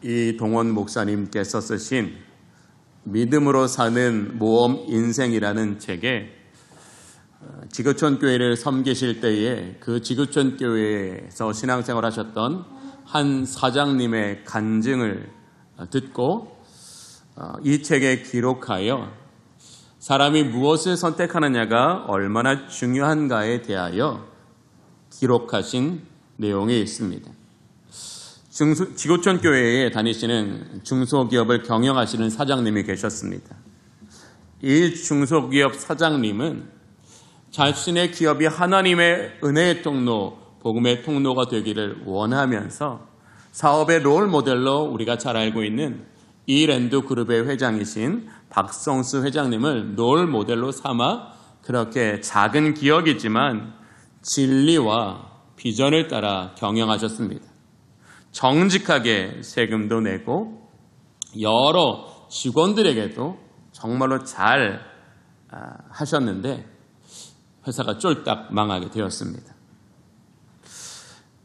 이동원 목사님께서 쓰신 믿음으로 사는 모험 인생이라는 책에 지구촌 교회를 섬기실 때에 그 지구촌 교회에서 신앙생활 하셨던 한 사장님의 간증을 듣고 이 책에 기록하여 사람이 무엇을 선택하느냐가 얼마나 중요한가에 대하여 기록하신 내용이 있습니다. 지구촌 교회에 다니시는 중소기업을 경영하시는 사장님이 계셨습니다. 이 중소기업 사장님은 자신의 기업이 하나님의 은혜의 통로, 복음의 통로가 되기를 원하면서 사업의 롤 모델로 우리가 잘 알고 있는 이랜드 그룹의 회장이신 박성수 회장님을 롤 모델로 삼아 그렇게 작은 기업이지만 진리와 비전을 따라 경영하셨습니다. 정직하게 세금도 내고 여러 직원들에게도 정말로 잘 하셨는데 회사가 쫄딱 망하게 되었습니다.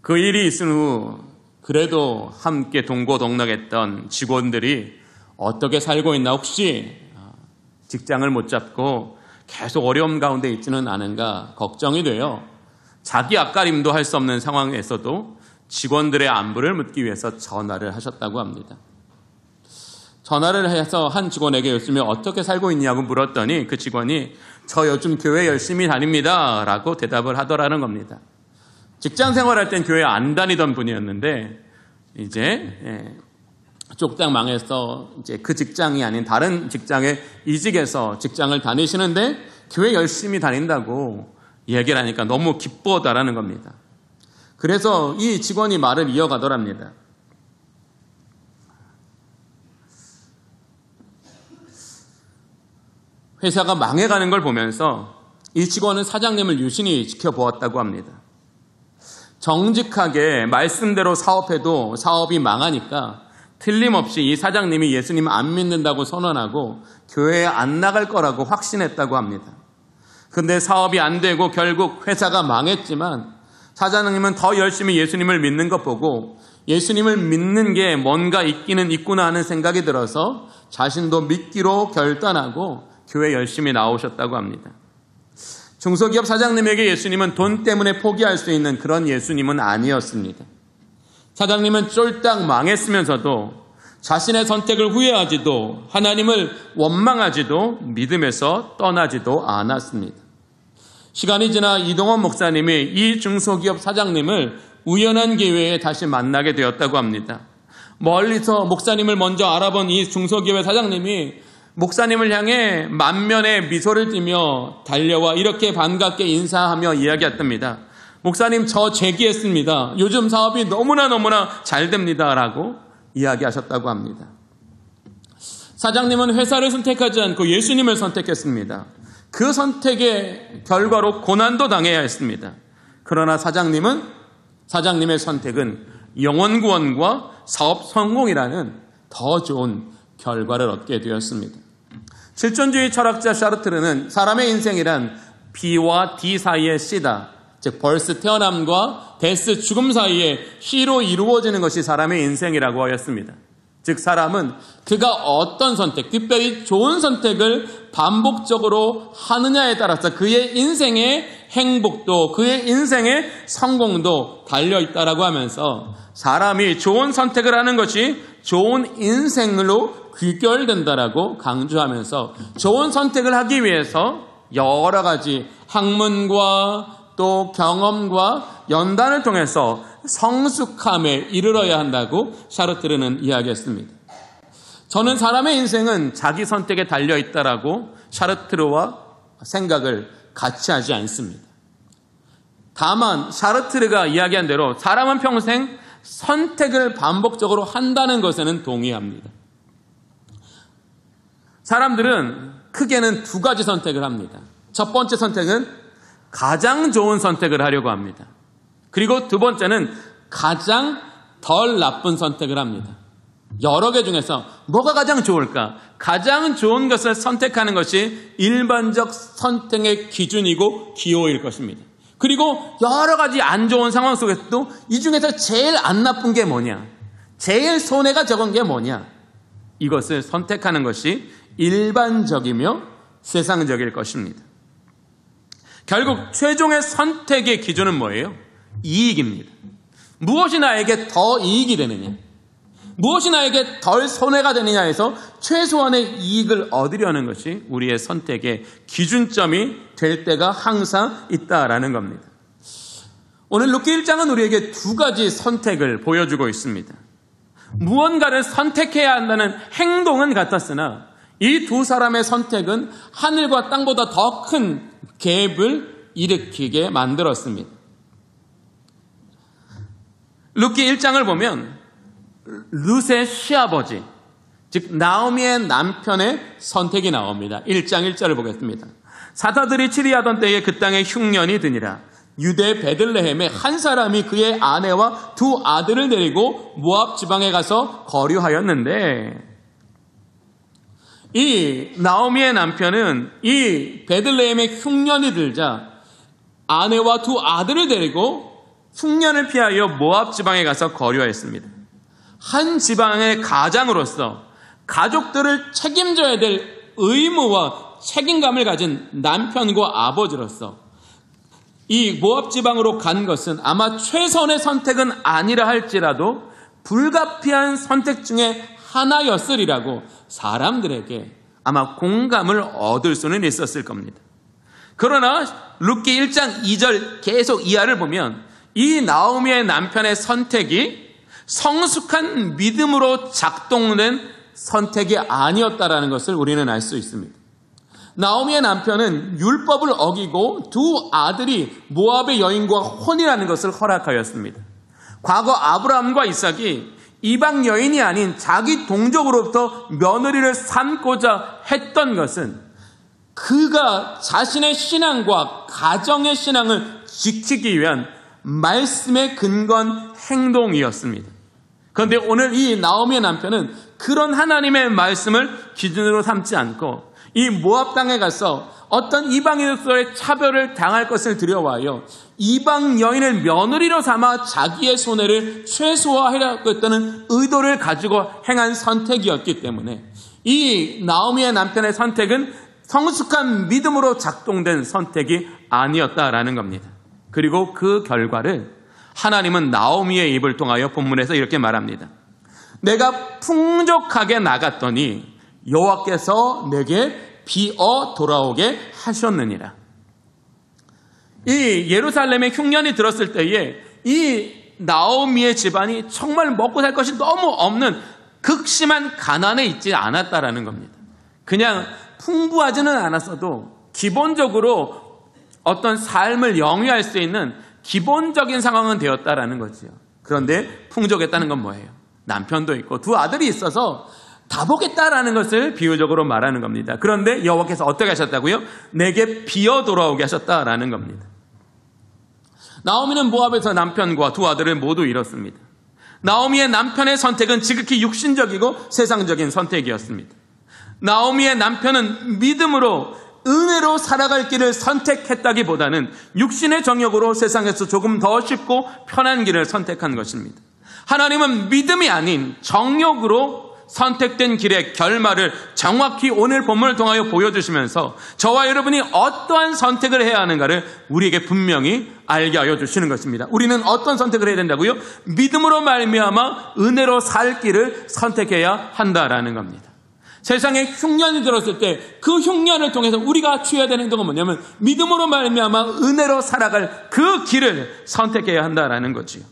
그 일이 있은 후 그래도 함께 동고동락했던 직원들이 어떻게 살고 있나, 혹시 직장을 못 잡고 계속 어려움 가운데 있지는 않은가 걱정이 돼요. 자기 앞가림도 할 수 없는 상황에서도 직원들의 안부를 묻기 위해서 전화를 하셨다고 합니다. 전화를 해서 한 직원에게 요즘에 어떻게 살고 있냐고 물었더니 그 직원이 저 요즘 교회 열심히 다닙니다 라고 대답을 하더라는 겁니다. 직장 생활할 땐 교회 안 다니던 분이었는데 이제 쪽딱 망해서 이제 그 직장이 아닌 다른 직장에 이직해서 직장을 다니시는데 교회 열심히 다닌다고 얘기를 하니까 너무 기뻐하다라는 겁니다. 그래서 이 직원이 말을 이어가더랍니다. 회사가 망해가는 걸 보면서 이 직원은 사장님을 유심히 지켜보았다고 합니다. 정직하게 말씀대로 사업해도 사업이 망하니까 틀림없이 이 사장님이 예수님 안 믿는다고 선언하고 교회에 안 나갈 거라고 확신했다고 합니다. 근데 사업이 안 되고 결국 회사가 망했지만 사장님은 더 열심히 예수님을 믿는 것 보고 예수님을 믿는 게 뭔가 있기는 있구나 하는 생각이 들어서 자신도 믿기로 결단하고 교회 열심히 나오셨다고 합니다. 중소기업 사장님에게 예수님은 돈 때문에 포기할 수 있는 그런 예수님은 아니었습니다. 사장님은 쫄딱 망했으면서도 자신의 선택을 후회하지도 하나님을 원망하지도 믿음에서 떠나지도 않았습니다. 시간이 지나 이동원 목사님이 이 중소기업 사장님을 우연한 기회에 다시 만나게 되었다고 합니다. 멀리서 목사님을 먼저 알아본 이 중소기업의 사장님이 목사님을 향해 만면에 미소를 띠며 달려와 이렇게 반갑게 인사하며 이야기했답니다. 목사님, 저 재기했습니다. 요즘 사업이 너무나 잘 됩니다 라고 이야기하셨다고 합니다. 사장님은 회사를 선택하지 않고 예수님을 선택했습니다. 그 선택의 결과로 고난도 당해야 했습니다. 그러나 사장님의 선택은 영혼 구원과 사업 성공이라는 더 좋은 결과를 얻게 되었습니다. 실존주의 철학자 샤르트르는 사람의 인생이란 B와 D 사이의 C다. 즉 벌스 태어남과 데스 죽음 사이의 C로 이루어지는 것이 사람의 인생이라고 하였습니다. 즉 사람은 그가 어떤 선택, 특별히 좋은 선택을 반복적으로 하느냐에 따라서 그의 인생의 행복도 그의 인생의 성공도 달려있다라고 하면서 사람이 좋은 선택을 하는 것이 좋은 인생으로 귀결된다라고 강조하면서 좋은 선택을 하기 위해서 여러 가지 학문과 또 경험과 연단을 통해서 성숙함에 이르러야 한다고 샤르트르는 이야기했습니다. 저는 사람의 인생은 자기 선택에 달려있다라고 샤르트르와 생각을 같이 하지 않습니다. 다만 샤르트르가 이야기한 대로 사람은 평생 선택을 반복적으로 한다는 것에는 동의합니다. 사람들은 크게는 두 가지 선택을 합니다. 첫 번째 선택은 가장 좋은 선택을 하려고 합니다. 그리고 두 번째는 가장 덜 나쁜 선택을 합니다. 여러 개 중에서 뭐가 가장 좋을까? 가장 좋은 것을 선택하는 것이 일반적 선택의 기준이고 기호일 것입니다. 그리고 여러 가지 안 좋은 상황 속에서도 이 중에서 제일 안 나쁜 게 뭐냐? 제일 손해가 적은 게 뭐냐? 이것을 선택하는 것이 일반적이며 세상적일 것입니다. 결국 최종의 선택의 기준은 뭐예요? 이익입니다. 무엇이 나에게 더 이익이 되느냐? 무엇이 나에게 덜 손해가 되느냐에서 최소한의 이익을 얻으려는 것이 우리의 선택의 기준점이 될 때가 항상 있다라는 겁니다. 오늘 룻기 1장은 우리에게 두 가지 선택을 보여주고 있습니다. 무언가를 선택해야 한다는 행동은 같았으나 이 두 사람의 선택은 하늘과 땅보다 더 큰 갭을 일으키게 만들었습니다. 룻기 1장을 보면 룻의 시아버지, 즉 나오미의 남편의 선택이 나옵니다. 1장 1절을 보겠습니다. 사자들이 치리하던 때에 그 땅에 흉년이 드니라. 유대 베들레헴에 한 사람이 그의 아내와 두 아들을 데리고 모압 지방에 가서 거류하였는데, 이 나오미의 남편은 이 베들레헴에 흉년이 들자 아내와 두 아들을 데리고 흉년을 피하여 모압 지방에 가서 거류하였습니다. 한 지방의 가장으로서 가족들을 책임져야 될 의무와 책임감을 가진 남편과 아버지로서 이 모압 지방으로 간 것은 아마 최선의 선택은 아니라 할지라도 불가피한 선택 중에 하나였으리라고 사람들에게 아마 공감을 얻을 수는 있었을 겁니다. 그러나 룻기 1장 2절 계속 이하를 보면 이 나오미의 남편의 선택이 성숙한 믿음으로 작동된 선택이 아니었다라는 것을 우리는 알 수 있습니다. 나오미의 남편은 율법을 어기고 두 아들이 모압의 여인과 혼인하는 것을 허락하였습니다. 과거 아브라함과 이삭이 이방 여인이 아닌 자기 동족으로부터 며느리를 삼고자 했던 것은 그가 자신의 신앙과 가정의 신앙을 지키기 위한 말씀에 근거한 행동이었습니다. 그런데 오늘 이 나오미의 남편은 그런 하나님의 말씀을 기준으로 삼지 않고 이 모압 땅에 가서 어떤 이방인으로서의 차별을 당할 것을 두려워하여 이방 여인을 며느리로 삼아 자기의 손해를 최소화하려고 했다는 의도를 가지고 행한 선택이었기 때문에 이 나오미의 남편의 선택은 성숙한 믿음으로 작동된 선택이 아니었다라는 겁니다. 그리고 그 결과를 하나님은 나오미의 입을 통하여 본문에서 이렇게 말합니다. 내가 풍족하게 나갔더니 여호와께서 내게 비어 돌아오게 하셨느니라. 이 예루살렘에 흉년이 들었을 때에 이 나오미의 집안이 정말 먹고 살 것이 너무 없는 극심한 가난에 있지 않았다라는 겁니다. 그냥 풍부하지는 않았어도 기본적으로 어떤 삶을 영위할 수 있는 기본적인 상황은 되었다라는 거지요. 그런데 풍족했다는 건 뭐예요? 남편도 있고 두 아들이 있어서 다 보겠다라는 것을 비유적으로 말하는 겁니다. 그런데 여호와께서 어떻게 하셨다고요? 내게 비어 돌아오게 하셨다라는 겁니다. 나오미는 모압에서 남편과 두 아들을 모두 잃었습니다. 나오미의 남편의 선택은 지극히 육신적이고 세상적인 선택이었습니다. 나오미의 남편은 믿음으로 은혜로 살아갈 길을 선택했다기보다는 육신의 정욕으로 세상에서 조금 더 쉽고 편한 길을 선택한 것입니다. 하나님은 믿음이 아닌 정욕으로 선택된 길의 결말을 정확히 오늘 본문을 통하여 보여주시면서 저와 여러분이 어떠한 선택을 해야 하는가를 우리에게 분명히 알게 하여 주시는 것입니다. 우리는 어떤 선택을 해야 된다고요? 믿음으로 말미암아 은혜로 살 길을 선택해야 한다라는 겁니다. 세상에 흉년이 들었을 때 그 흉년을 통해서 우리가 취해야 되는 행동은 뭐냐면 믿음으로 말미암아 은혜로 살아갈 그 길을 선택해야 한다라는 거지요.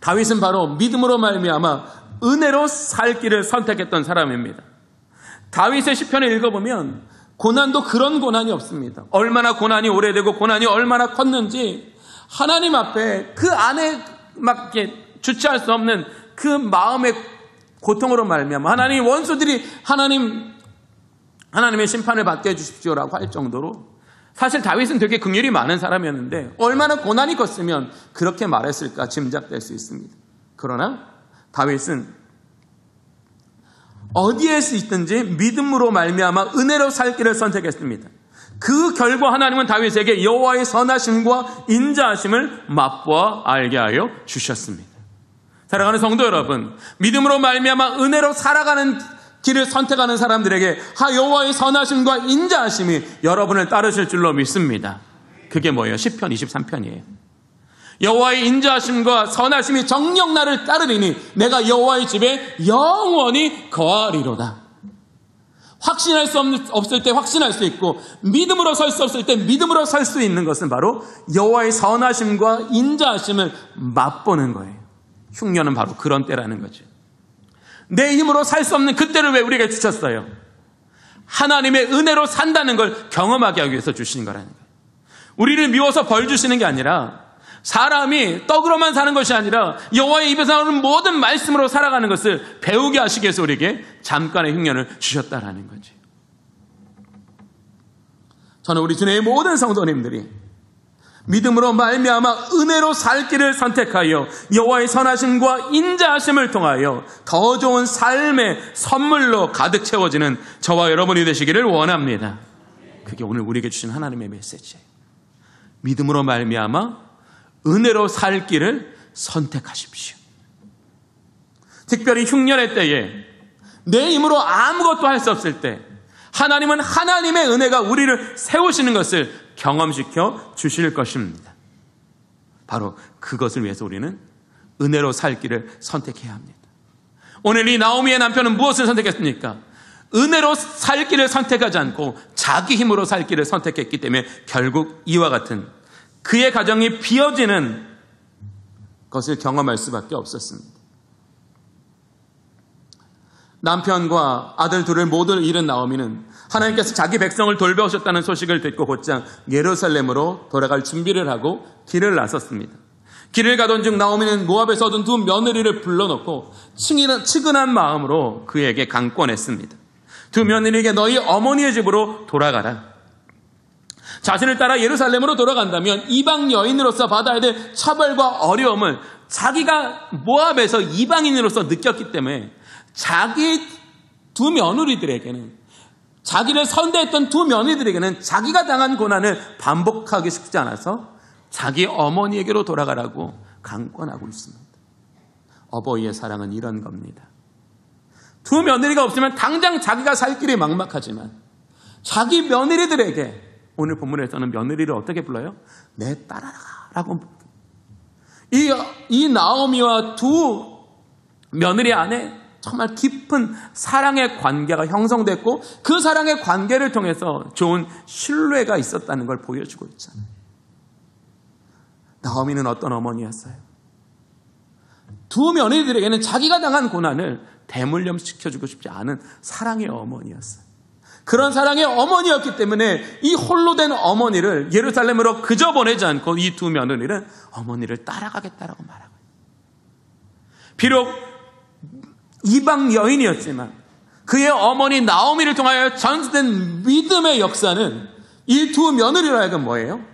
다윗은 바로 믿음으로 말미암아 은혜로 살 길을 선택했던 사람입니다. 다윗의 시편을 읽어보면 고난도 그런 고난이 없습니다. 얼마나 고난이 오래되고 고난이 얼마나 컸는지 하나님 앞에 그 안에 막 이렇게 주체할 수 없는 그 마음의 고통으로 말미암아 하나님 원수들이 하나님의 심판을 받게 해주십시오라고 할 정도로 사실 다윗은 되게 긍휼이 많은 사람이었는데 얼마나 고난이 컸으면 그렇게 말했을까 짐작될 수 있습니다. 그러나 다윗은 어디에 있든지 믿음으로 말미암아 은혜로 살 길을 선택했습니다. 그 결과 하나님은 다윗에게 여호와의 선하심과 인자하심을 맛보아 알게 하여 주셨습니다. 사랑하는 성도 여러분, 믿음으로 말미암아 은혜로 살아가는 길을 선택하는 사람들에게 여호와의 선하심과 인자하심이 여러분을 따르실 줄로 믿습니다. 그게 뭐예요? 시편 23편이에요. 여호와의 인자하심과 선하심이 정녕 나를 따르리니 내가 여호와의 집에 영원히 거하리로다. 확신할 수 없을 때 확신할 수 있고, 믿음으로 설 수 없을 때 믿음으로 설 수 있는 것은 바로 여호와의 선하심과 인자하심을 맛보는 거예요. 흉년은 바로 그런 때라는 거죠. 내 힘으로 살 수 없는 그때를 왜 우리에게 주셨어요? 하나님의 은혜로 산다는 걸 경험하게 하기 위해서 주시는 거라는 거예요. 우리를 미워서 벌 주시는 게 아니라, 사람이 떡으로만 사는 것이 아니라 여호와의 입에서 나오는 모든 말씀으로 살아가는 것을 배우게 하시기 위해서 우리에게 잠깐의 흉년을 주셨다라는 거죠. 저는 우리 주님의 모든 성도님들이 믿음으로 말미암아 은혜로 살 길을 선택하여 여호와의 선하심과 인자하심을 통하여 더 좋은 삶의 선물로 가득 채워지는 저와 여러분이 되시기를 원합니다. 그게 오늘 우리에게 주신 하나님의 메시지예요. 믿음으로 말미암아 은혜로 살 길을 선택하십시오. 특별히 흉년의 때에 내 힘으로 아무것도 할 수 없을 때 하나님은 하나님의 은혜가 우리를 세우시는 것을 경험시켜 주실 것입니다. 바로 그것을 위해서 우리는 은혜로 살 길을 선택해야 합니다. 오늘 이 나오미의 남편은 무엇을 선택했습니까? 은혜로 살 길을 선택하지 않고 자기 힘으로 살 길을 선택했기 때문에 결국 이와 같은 그의 가정이 비어지는 것을 경험할 수밖에 없었습니다. 남편과 아들 둘을 모두 잃은 나오미는 하나님께서 자기 백성을 돌보셨다는 소식을 듣고 곧장 예루살렘으로 돌아갈 준비를 하고 길을 나섰습니다. 길을 가던 중 나오미는 모압에서 얻은 두 며느리를 불러놓고 측은한 마음으로 그에게 강권했습니다. 두 며느리에게 너희 어머니의 집으로 돌아가라. 자신을 따라 예루살렘으로 돌아간다면 이방 여인으로서 받아야 될 차별과 어려움을 자기가 모압에서 이방인으로서 느꼈기 때문에 자기 두 며느리들에게는, 자기를 선대했던 두 며느리들에게는 자기가 당한 고난을 반복하기 쉽지 않아서 자기 어머니에게로 돌아가라고 강권하고 있습니다. 어버이의 사랑은 이런 겁니다. 두 며느리가 없으면 당장 자기가 살 길이 막막하지만 자기 며느리들에게, 오늘 본문에서는 며느리를 어떻게 불러요? 내 딸아라고. 이 나오미와 두 며느리 안에 정말 깊은 사랑의 관계가 형성됐고 그 사랑의 관계를 통해서 좋은 신뢰가 있었다는 걸 보여주고 있잖아요. 나오미는 어떤 어머니였어요? 두 며느리들에게는 자기가 당한 고난을 대물림시켜주고 싶지 않은 사랑의 어머니였어요. 그런 사랑의 어머니였기 때문에 이 홀로 된 어머니를 예루살렘으로 그저 보내지 않고 이 두 며느리는 어머니를 따라가겠다라고 말하고, 비록 이방 여인이었지만 그의 어머니 나오미를 통하여 전수된 믿음의 역사는 이 두 며느리로 하여금 뭐예요?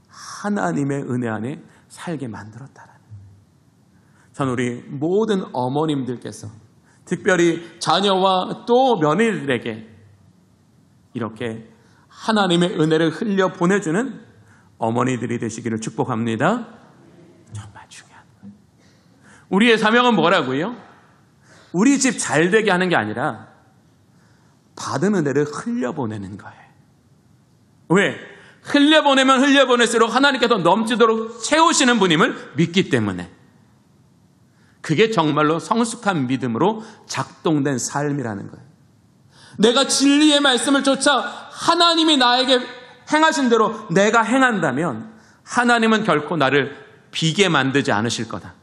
하나님의 은혜 안에 살게 만들었다라는. 저는 우리 모든 어머님들께서 특별히 자녀와 또 며느리들에게 이렇게 하나님의 은혜를 흘려 보내주는 어머니들이 되시기를 축복합니다. 정말 중요한 거예요. 우리의 사명은 뭐라고요? 우리 집 잘 되게 하는 게 아니라 받은 은혜를 흘려보내는 거예요. 왜? 흘려보내면 흘려보낼수록 하나님께서 넘치도록 채우시는 분임을 믿기 때문에. 그게 정말로 성숙한 믿음으로 작동된 삶이라는 거예요. 내가 진리의 말씀을 쫓아 하나님이 나에게 행하신 대로 내가 행한다면 하나님은 결코 나를 비게 만들지 않으실 거다.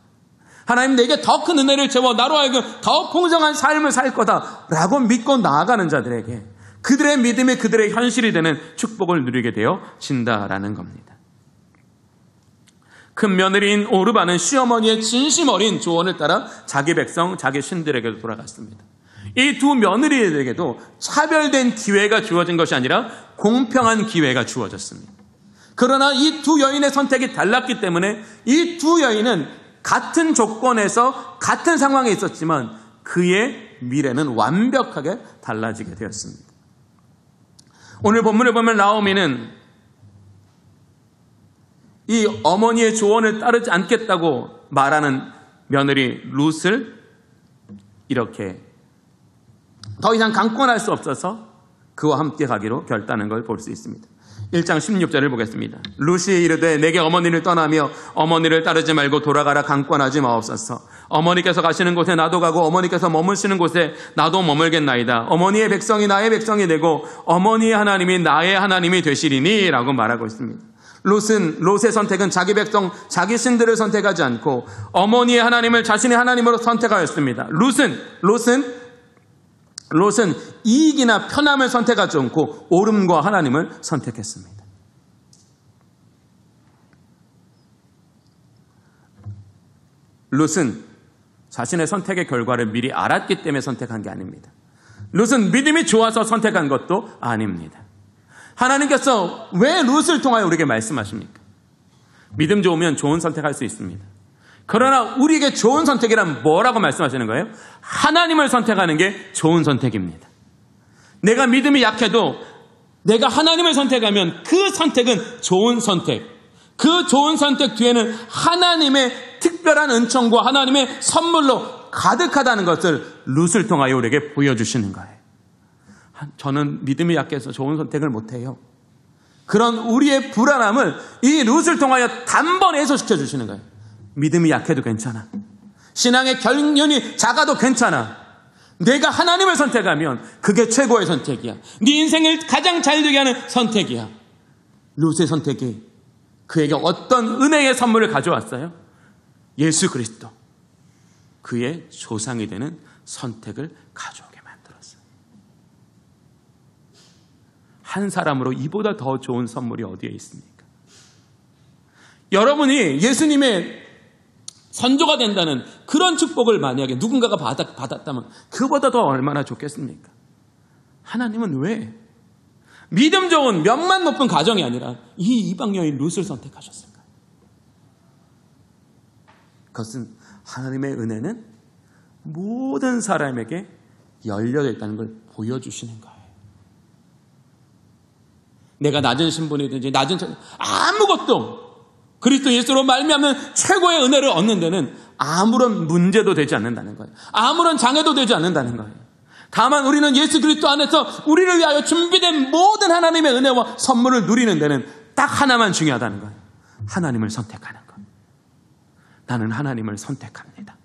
하나님 내게 더 큰 은혜를 채워 나로 하여금 더 풍성한 삶을 살 거다라고 믿고 나아가는 자들에게 그들의 믿음이 그들의 현실이 되는 축복을 누리게 되어진다라는 겁니다. 큰 며느리인 오르바는 시어머니의 진심 어린 조언을 따라 자기 백성, 자기 신들에게도 돌아갔습니다. 이 두 며느리에게도 차별된 기회가 주어진 것이 아니라 공평한 기회가 주어졌습니다. 그러나 이 두 여인의 선택이 달랐기 때문에 이 두 여인은 같은 조건에서 같은 상황에 있었지만 그의 미래는 완벽하게 달라지게 되었습니다. 오늘 본문을 보면 나오미는 이 어머니의 조언을 따르지 않겠다고 말하는 며느리 룻을 이렇게 더 이상 강권할 수 없어서 그와 함께 가기로 결단한 걸 볼 수 있습니다. 1장 16절을 보겠습니다. 룻이 이르되 내게 어머니를 떠나며 어머니를 따르지 말고 돌아가라. 강권하지 마옵소서. 어머니께서 가시는 곳에 나도 가고 어머니께서 머무시는 곳에 나도 머물겠나이다. 어머니의 백성이 나의 백성이 되고 어머니의 하나님이 나의 하나님이 되시리니 라고 말하고 있습니다. 롯의 선택은 자기 백성, 자기 신들을 선택하지 않고 어머니의 하나님을 자신의 하나님으로 선택하였습니다. 롯은 이익이나 편함을 선택하지 않고 옳음과 하나님을 선택했습니다. 롯은 자신의 선택의 결과를 미리 알았기 때문에 선택한 게 아닙니다. 롯은 믿음이 좋아서 선택한 것도 아닙니다. 하나님께서 왜 롯을 통하여 우리에게 말씀하십니까? 믿음 좋으면 좋은 선택할 수 있습니다. 그러나 우리에게 좋은 선택이란 뭐라고 말씀하시는 거예요? 하나님을 선택하는 게 좋은 선택입니다. 내가 믿음이 약해도 내가 하나님을 선택하면 그 선택은 좋은 선택. 그 좋은 선택 뒤에는 하나님의 특별한 은총과 하나님의 선물로 가득하다는 것을 룻을 통하여 우리에게 보여주시는 거예요. 저는 믿음이 약해서 좋은 선택을 못해요. 그런 우리의 불안함을 이 룻을 통하여 단번에 해소시켜 주시는 거예요. 믿음이 약해도 괜찮아. 신앙의 결연이 작아도 괜찮아. 내가 하나님을 선택하면 그게 최고의 선택이야. 네 인생을 가장 잘 되게 하는 선택이야. 룻의 선택이 그에게 어떤 은혜의 선물을 가져왔어요? 예수 그리스도. 그의 조상이 되는 선택을 가져오게 만들었어요. 한 사람으로 이보다 더 좋은 선물이 어디에 있습니까? 여러분이 예수님의 선조가 된다는 그런 축복을 만약에 누군가가 받았다면 그보다 더 얼마나 좋겠습니까? 하나님은 왜 믿음 좋은 명만 높은 가정이 아니라 이 이방 여인 룻을 선택하셨을까요? 그것은 하나님의 은혜는 모든 사람에게 열려져 있다는 걸 보여주시는 거예요. 내가 낮은 신분이든지 아무것도 그리스도 예수로 말미암는 최고의 은혜를 얻는 데는 아무런 문제도 되지 않는다는 거예요. 아무런 장애도 되지 않는다는 거예요. 다만 우리는 예수 그리스도 안에서 우리를 위하여 준비된 모든 하나님의 은혜와 선물을 누리는 데는 딱 하나만 중요하다는 거예요. 하나님을 선택하는 것. 나는 하나님을 선택합니다.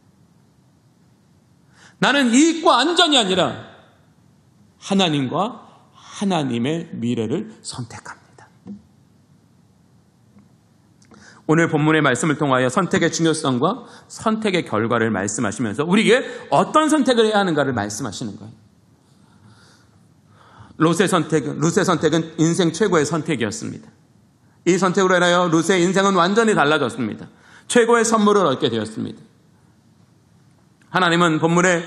나는 이익과 안전이 아니라 하나님과 하나님의 미래를 선택합니다. 오늘 본문의 말씀을 통하여 선택의 중요성과 선택의 결과를 말씀하시면서 우리에게 어떤 선택을 해야 하는가를 말씀하시는 거예요. 롯의 선택은 인생 최고의 선택이었습니다. 이 선택으로 인하여 롯의 인생은 완전히 달라졌습니다. 최고의 선물을 얻게 되었습니다. 하나님은 본문의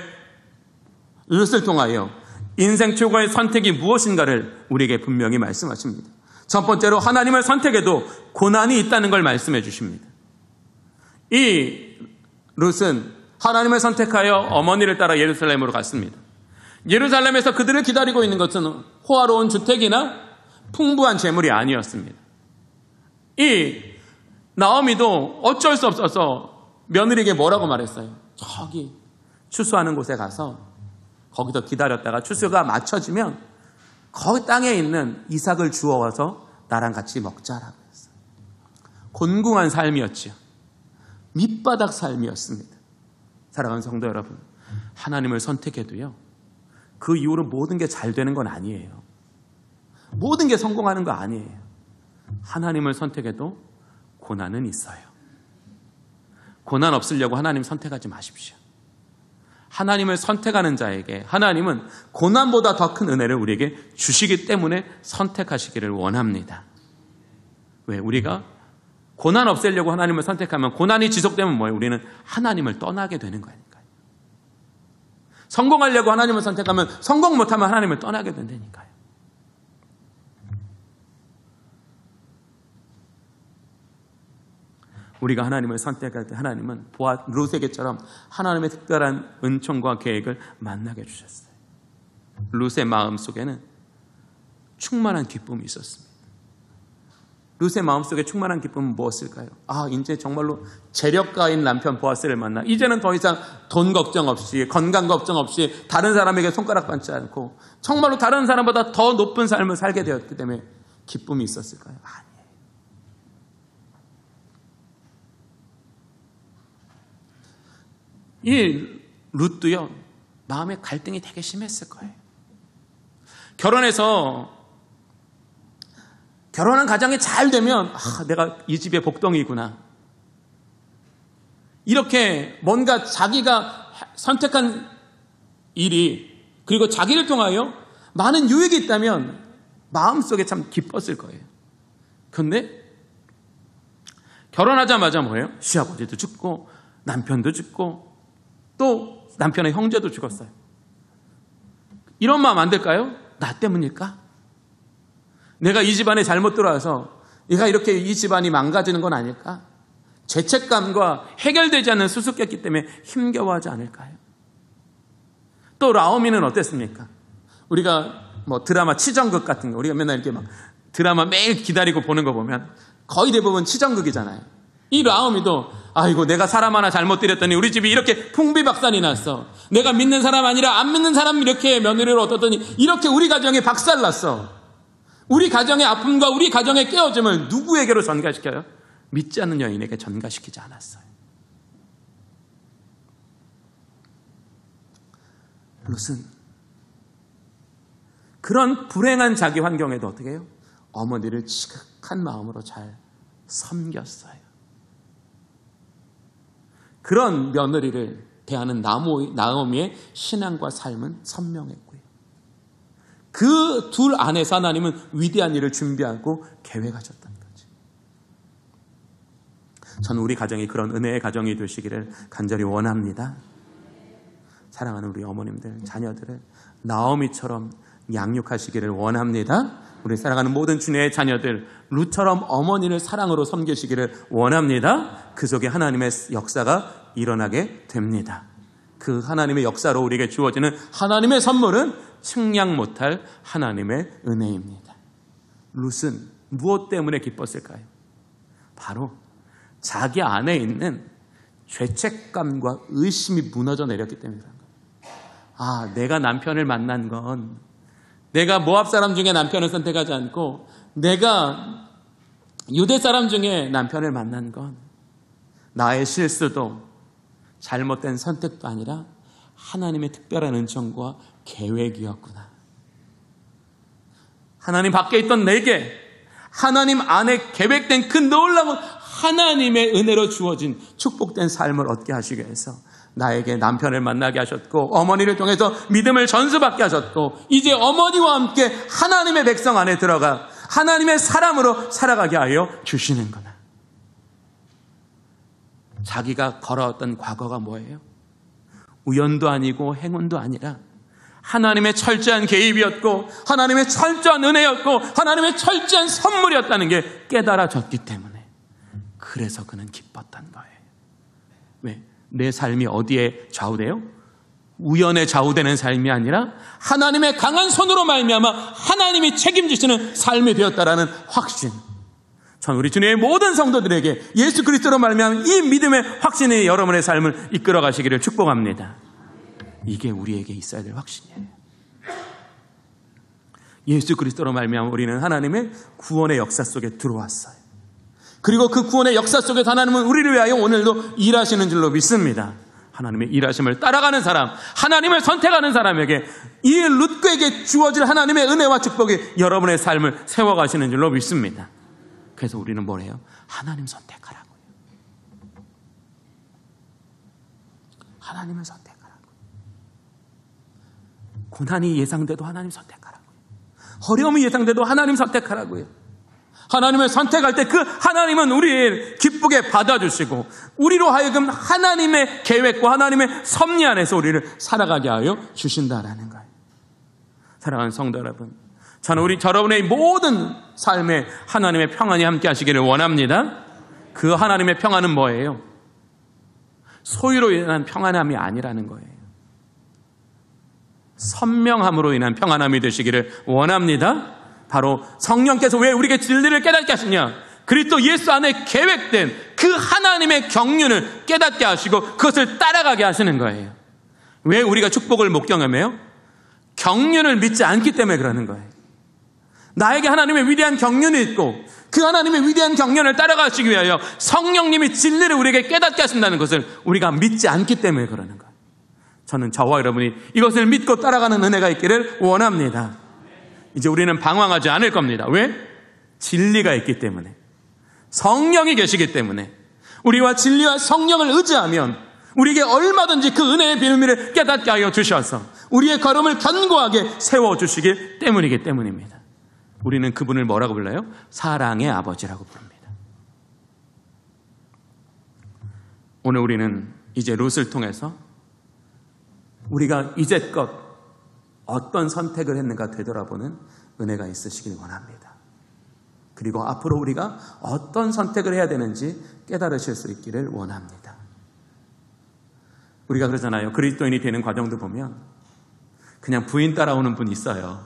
롯을 통하여 인생 최고의 선택이 무엇인가를 우리에게 분명히 말씀하십니다. 첫 번째로 하나님을 선택해도 고난이 있다는 걸 말씀해 주십니다. 이 롯은 하나님을 선택하여 어머니를 따라 예루살렘으로 갔습니다. 예루살렘에서 그들을 기다리고 있는 것은 호화로운 주택이나 풍부한 재물이 아니었습니다. 이 나오미도 어쩔 수 없어서 며느리에게 뭐라고 말했어요? 저기 추수하는 곳에 가서 거기서 기다렸다가 추수가 맞춰지면 거기 땅에 있는 이삭을 주워와서 나랑 같이 먹자라고 했어요. 곤궁한 삶이었지요. 밑바닥 삶이었습니다. 사랑하는 성도 여러분, 하나님을 선택해도요, 그 이후로 모든 게 잘 되는 건 아니에요. 모든 게 성공하는 거 아니에요. 하나님을 선택해도 고난은 있어요. 고난 없으려고 하나님 선택하지 마십시오. 하나님을 선택하는 자에게 하나님은 고난보다 더 큰 은혜를 우리에게 주시기 때문에 선택하시기를 원합니다. 왜? 우리가 고난 없애려고 하나님을 선택하면 고난이 지속되면 뭐예요? 우리는 하나님을 떠나게 되는 거니까요. 성공하려고 하나님을 선택하면 성공 못하면 하나님을 떠나게 된다니까요. 우리가 하나님을 선택할 때 하나님은 룻에게처럼 하나님의 특별한 은총과 계획을 만나게 해주셨어요. 룻의 마음 속에는 충만한 기쁨이 있었습니다. 룻의 마음속에 충만한 기쁨은 무엇일까요? 이제 정말로 재력가인 남편 보아스를 만나 이제는 더 이상 돈 걱정 없이 건강 걱정 없이 다른 사람에게 손가락 받지 않고 정말로 다른 사람보다 더 높은 삶을 살게 되었기 때문에 기쁨이 있었을까요? 아니에요. 이 룻도요, 마음의 갈등이 되게 심했을 거예요. 결혼한 가정이 잘 되면 내가 이 집의 복덩이구나. 이렇게 뭔가 자기가 선택한 일이 그리고 자기를 통하여 많은 유익이 있다면 마음속에 참 기뻤을 거예요. 그런데 결혼하자마자 뭐예요? 시아버지도 죽고 남편도 죽고 또 남편의 형제도 죽었어요. 이런 마음 안 들까요? 나 때문일까? 내가 이 집안에 잘못 들어와서 내가 이렇게 이 집안이 망가지는 건 아닐까? 죄책감과 해결되지 않는 수수께끼 때문에 힘겨워하지 않을까요? 또 라오미는 어땠습니까? 우리가 드라마 치정극 같은 거, 우리가 맨날 이렇게 막 드라마 매일 기다리고 보는 거 보면 거의 대부분 치정극이잖아요. 이 라오미도 아이고 내가 사람 하나 잘못 들였더니 우리 집이 이렇게 풍비박산이 났어. 내가 믿는 사람 아니라 안 믿는 사람 이렇게 며느리를 얻었더니 이렇게 우리 가정이 박살났어. 우리 가정의 아픔과 우리 가정의 깨어짐을 누구에게로 전가시켜요? 믿지 않는 여인에게 전가시키지 않았어요. 룻은 그런 불행한 자기 환경에도 어떻게 해요? 어머니를 지극한 마음으로 잘 섬겼어요. 그런 며느리를 대하는 나오미의 신앙과 삶은 선명했고요. 그 둘 안에서 하나님은 위대한 일을 준비하고 계획하셨다는 거죠. 저는 우리 가정이 그런 은혜의 가정이 되시기를 간절히 원합니다. 사랑하는 우리 어머님들, 자녀들을 나오미처럼 양육하시기를 원합니다. 우리 사랑하는 모든 주님의 자녀들, 룻처럼 어머니를 사랑으로 섬기시기를 원합니다. 그 속에 하나님의 역사가 일어나게 됩니다. 그 하나님의 역사로 우리에게 주어지는 하나님의 선물은 측량 못할 하나님의 은혜입니다. 룻은 무엇 때문에 기뻤을까요? 바로 자기 안에 있는 죄책감과 의심이 무너져 내렸기 때문입니다. 내가 남편을 만난 건, 내가 모압 사람 중에 남편을 선택하지 않고 내가 유대 사람 중에 남편을 만난 건 나의 실수도 잘못된 선택도 아니라 하나님의 특별한 은총과 계획이었구나. 하나님 밖에 있던 내게 하나님 안에 계획된 그 놀라운 하나님의 은혜로 주어진 축복된 삶을 얻게 하시기 위해서 나에게 남편을 만나게 하셨고 어머니를 통해서 믿음을 전수받게 하셨고 이제 어머니와 함께 하나님의 백성 안에 들어가 하나님의 사람으로 살아가게 하여 주시는구나. 자기가 걸어왔던 과거가 뭐예요? 우연도 아니고 행운도 아니라 하나님의 철저한 개입이었고 하나님의 철저한 은혜였고 하나님의 철저한 선물이었다는 게 깨달아졌기 때문에 그래서 그는 기뻤던 거예요. 왜? 내 삶이 어디에 좌우돼요? 우연에 좌우되는 삶이 아니라 하나님의 강한 손으로 말미암아 하나님이 책임지시는 삶이 되었다라는 확신. 전 우리 주님의 모든 성도들에게 예수 그리스도로 말미암아 이 믿음의 확신이 여러분의 삶을 이끌어 가시기를 축복합니다. 이게 우리에게 있어야 될 확신이에요. 예수 그리스도로 말미암아 우리는 하나님의 구원의 역사 속에 들어왔어요. 그리고 그 구원의 역사 속에서 하나님은 우리를 위하여 오늘도 일하시는 줄로 믿습니다. 하나님의 일하심을 따라가는 사람, 하나님을 선택하는 사람에게 이 룻에게 주어질 하나님의 은혜와 축복이 여러분의 삶을 세워가시는 줄로 믿습니다. 그래서 우리는 뭘 해요? 하나님 선택하라고요. 하나님을 선택하라고요. 고난이 예상돼도 하나님 선택하라고요. 어려움이 예상돼도 하나님 선택하라고요. 하나님을 선택할 때 그 하나님은 우리를 기쁘게 받아주시고 우리로 하여금 하나님의 계획과 하나님의 섭리 안에서 우리를 살아가게 하여 주신다라는 거예요. 사랑하는 성도 여러분, 저는 여러분의 모든 삶에 하나님의 평안이 함께 하시기를 원합니다. 그 하나님의 평안은 뭐예요? 소유로 인한 평안함이 아니라는 거예요. 선명함으로 인한 평안함이 되시기를 원합니다. 바로 성령께서 왜 우리에게 진리를 깨닫게 하시냐? 그리스도 예수 안에 계획된 그 하나님의 경륜을 깨닫게 하시고 그것을 따라가게 하시는 거예요. 왜 우리가 축복을 못 경험해요? 경륜을 믿지 않기 때문에 그러는 거예요. 나에게 하나님의 위대한 경륜이 있고 그 하나님의 위대한 경륜을 따라가시기 위하여 성령님이 진리를 우리에게 깨닫게 하신다는 것을 우리가 믿지 않기 때문에 그러는 거예요. 저는 저와 여러분이 이것을 믿고 따라가는 은혜가 있기를 원합니다. 이제 우리는 방황하지 않을 겁니다. 왜? 진리가 있기 때문에, 성령이 계시기 때문에, 우리와 진리와 성령을 의지하면 우리에게 얼마든지 그 은혜의 비밀을 깨닫게 하여 주셔서 우리의 걸음을 견고하게 세워주시기 때문이기 때문입니다. 우리는 그분을 뭐라고 불러요? 사랑의 아버지라고 부릅니다. 오늘 우리는 이제 룻을 통해서 우리가 이제껏 어떤 선택을 했는가 되돌아보는 은혜가 있으시길 원합니다. 그리고 앞으로 우리가 어떤 선택을 해야 되는지 깨달으실 수 있기를 원합니다. 우리가 그러잖아요. 그리스도인이 되는 과정도 보면 그냥 부인 따라오는 분이 있어요.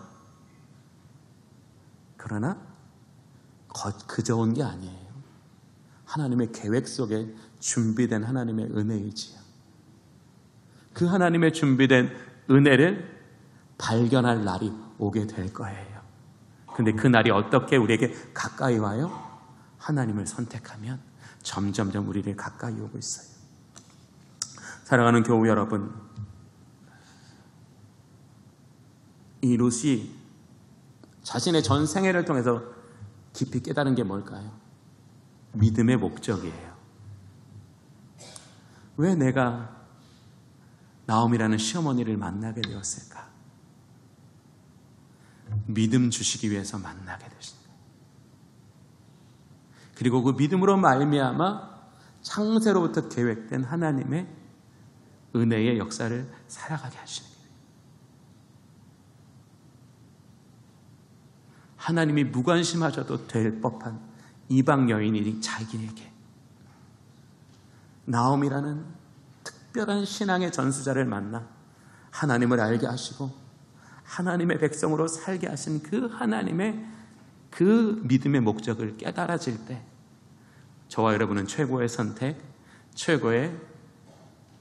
그러나 그저 온 게 아니에요. 하나님의 계획 속에 준비된 하나님의 은혜이지요. 그 하나님의 준비된 은혜를 발견할 날이 오게 될 거예요. 근데 그 날이 어떻게 우리에게 가까이 와요? 하나님을 선택하면 점점점 우리를 가까이 오고 있어요. 사랑하는 교우 여러분, 이 룻이 자신의 전 생애를 통해서 깊이 깨달은 게 뭘까요? 믿음의 목적이에요. 왜 내가 나옴이라는 시어머니를 만나게 되었을까? 믿음 주시기 위해서 만나게 되십니다. 그리고 그 믿음으로 말미암아 창세로부터 계획된 하나님의 은혜의 역사를 살아가게 하시는 거예요. 하나님이 무관심하셔도 될 법한 이방 여인이 자기에게 나옴이라는 특별한 신앙의 전수자를 만나 하나님을 알게 하시고 하나님의 백성으로 살게 하신 그 하나님의 그 믿음의 목적을 깨달아질 때 저와 여러분은 최고의 선택, 최고의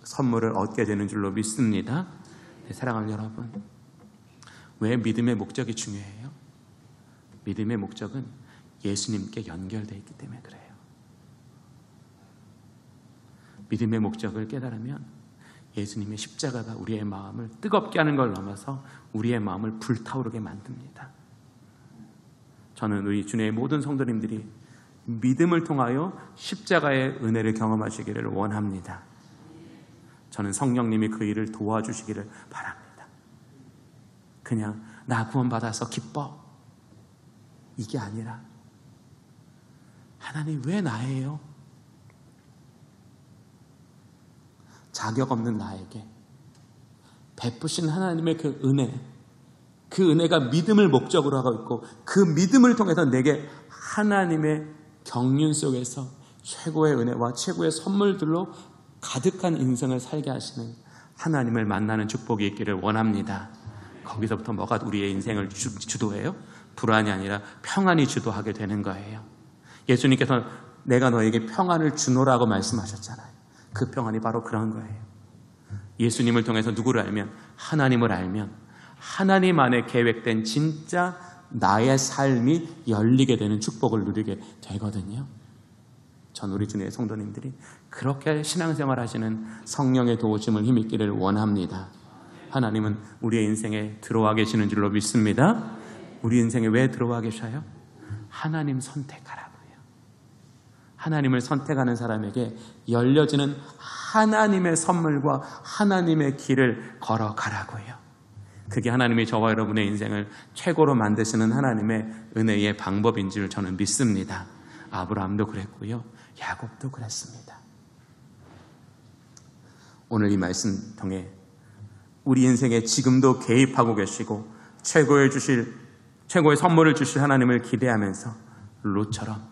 선물을 얻게 되는 줄로 믿습니다. 네, 사랑하는 여러분, 왜 믿음의 목적이 중요해요? 믿음의 목적은 예수님께 연결되어 있기 때문에 그래요. 믿음의 목적을 깨달으면 예수님의 십자가가 우리의 마음을 뜨겁게 하는 걸 넘어서 우리의 마음을 불타오르게 만듭니다. 저는 우리 주님의 모든 성도님들이 믿음을 통하여 십자가의 은혜를 경험하시기를 원합니다. 저는 성령님이 그 일을 도와주시기를 바랍니다. 그냥 나 구원받아서 기뻐 이게 아니라 하나님 왜 나예요? 자격 없는 나에게 베푸신 하나님의 그 은혜, 그 은혜가 믿음을 목적으로 하고 있고 그 믿음을 통해서 내게 하나님의 경륜 속에서 최고의 은혜와 최고의 선물들로 가득한 인생을 살게 하시는 하나님을 만나는 축복이 있기를 원합니다. 거기서부터 뭐가 우리의 인생을 주도해요? 불안이 아니라 평안이 주도하게 되는 거예요. 예수님께서 내가 너에게 평안을 주노라고 말씀하셨잖아요. 그 평안이 바로 그런 거예요. 예수님을 통해서 누구를 알면, 하나님을 알면 하나님 안에 계획된 진짜 나의 삶이 열리게 되는 축복을 누리게 되거든요. 전 우리 주님의 성도님들이 그렇게 신앙생활 하시는 성령의 도우심을 힘입기를 원합니다. 하나님은 우리의 인생에 들어와 계시는 줄로 믿습니다. 우리 인생에 왜 들어와 계셔요? 하나님 선택하라고요. 하나님을 선택하는 사람에게 열려지는 하나님의 선물과 하나님의 길을 걸어가라고요. 그게 하나님이 저와 여러분의 인생을 최고로 만드시는 하나님의 은혜의 방법인 줄 저는 믿습니다. 아브라함도 그랬고요. 야곱도 그랬습니다. 오늘 이 말씀 통해 우리 인생에 지금도 개입하고 계시고 최고의 선물을 주실 하나님을 기대하면서 룻처럼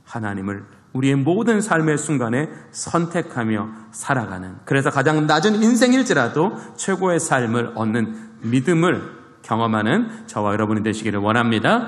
하나님을 우리의 모든 삶의 순간에 선택하며 살아가는, 그래서 가장 낮은 인생일지라도 최고의 삶을 얻는 믿음을 경험하는 저와 여러분이 되시기를 원합니다.